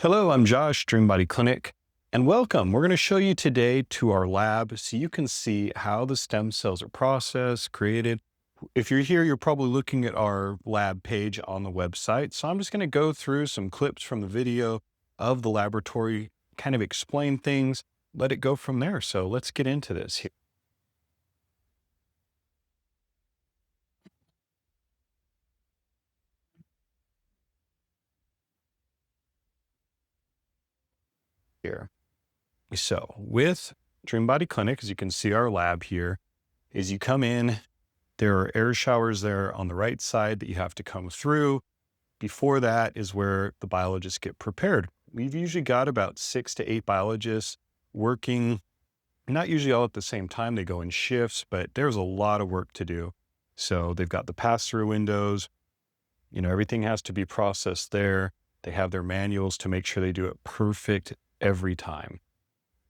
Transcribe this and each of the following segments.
Hello, I'm Josh, Dreambody Clinic, and welcome. We're going to show you today to our lab so you can see how the stem cells are processed, created. If you're here, you're probably looking at our lab page on the website. So I'm just going to go through some clips from the video of the laboratory, kind of explain things, let it go from there. So let's get into this here. So with Dreambody Clinic, as you can see our lab here, is you come in, there are air showers there on the right side that you have to come through. Before that is where the biologists get prepared. We've usually got about 6 to 8 biologists working, not usually all at the same time. They go in shifts, but there's a lot of work to do. So they've got the pass-through windows, everything has to be processed there. They have their manuals to make sure they do it perfect every time.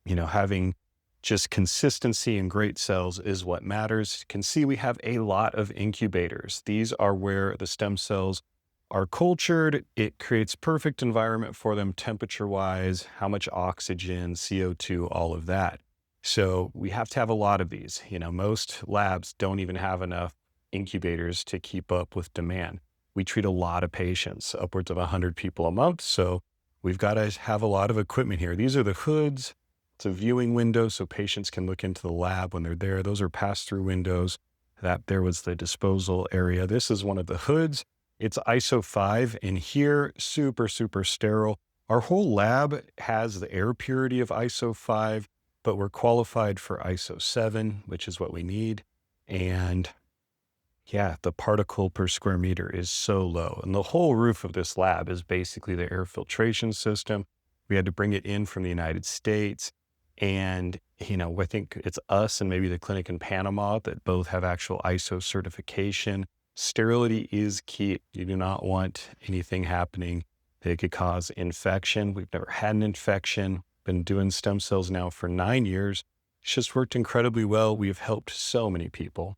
Having just consistency and great cells is what matters. You can see we have a lot of incubators. These are where the stem cells are cultured. It creates perfect environment for them temperature-wise, how much oxygen, CO2, all of that. So we have to have a lot of these. Most labs don't even have enough incubators to keep up with demand. We treat a lot of patients, upwards of 100 people a month. So we've got to have a lot of equipment here. These are the hoods. It's a viewing window so patients can look into the lab when they're there. Those are pass-through windows. That there was the disposal area. This is one of the hoods. It's ISO 5 in here, super, super sterile. Our whole lab has the air purity of ISO 5, but we're qualified for ISO 7, which is what we need. And yeah, the particle per square meter is so low. And the whole roof of this lab is basically the air filtration system. We had to bring it in from the United States. And, I think it's us and maybe the clinic in Panama that both have actual ISO certification. Sterility is key. You do not want anything happening that could cause infection. We've never had an infection. Been doing stem cells now for 9 years. It's just worked incredibly well. We have helped so many people.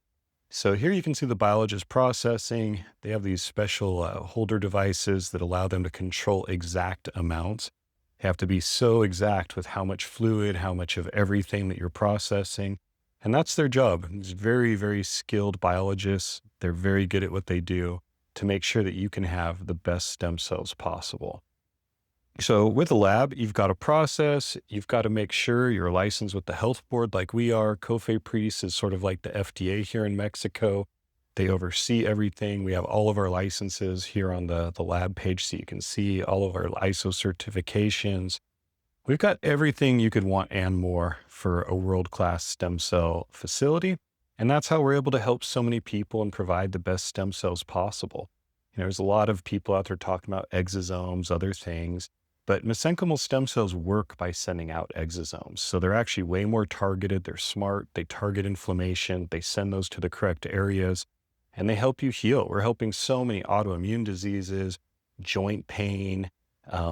So here you can see the biologist processing. They have these special holder devices that allow them to control exact amounts. They have to be so exact with how much fluid, how much of everything that you're processing. And that's their job. It's very, very skilled biologists. They're very good at what they do to make sure that you can have the best stem cells possible. So with a lab, you've got a process, you've got to make sure you're licensed with the health board like we are. COFEPRIS is sort of like the FDA here in Mexico. They oversee everything. We have all of our licenses here on the lab page so you can see all of our ISO certifications. We've got everything you could want and more for a world-class stem cell facility. And that's how we're able to help so many people and provide the best stem cells possible. There's a lot of people out there talking about exosomes, other things. But mesenchymal stem cells work by sending out exosomes. So they're actually way more targeted. They're smart. They target inflammation. They send those to the correct areas and they help you heal. We're helping so many autoimmune diseases, joint pain,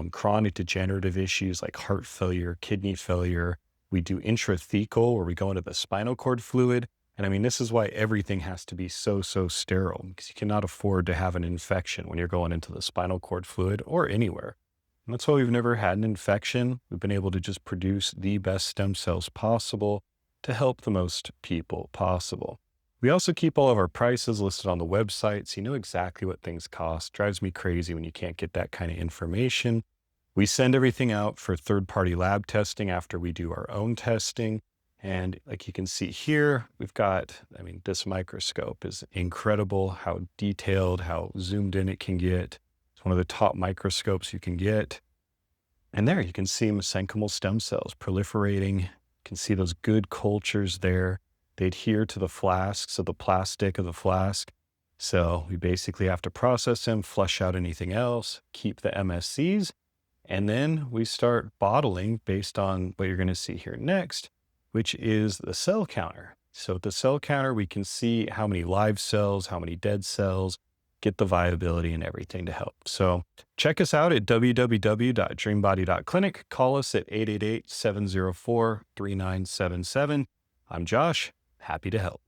chronic degenerative issues like heart failure, kidney failure. We do intrathecal where we go into the spinal cord fluid. And I mean, this is why everything has to be so, so sterile because you cannot afford to have an infection when you're going into the spinal cord fluid or anywhere. And that's why we've never had an infection. We've been able to just produce the best stem cells possible to help the most people possible. We also keep all of our prices listed on the website, so you know exactly what things cost. Drives me crazy when you can't get that kind of information. We send everything out for third-party lab testing after we do our own testing. And like you can see here, we've got, this microscope is incredible, how detailed, how zoomed in it can get. One of the top microscopes you can get. And there you can see mesenchymal stem cells proliferating. You can see those good cultures there. They adhere to the flask, so the plastic of the flask. So we basically have to process them, flush out anything else, keep the MSCs, and then we start bottling based on what you're going to see here next, which is the cell counter. So at the cell counter, we can see how many live cells, how many dead cells, get the viability and everything to help. So check us out at www.dreambody.clinic. Call us at 888-704-3977. I'm Josh, happy to help.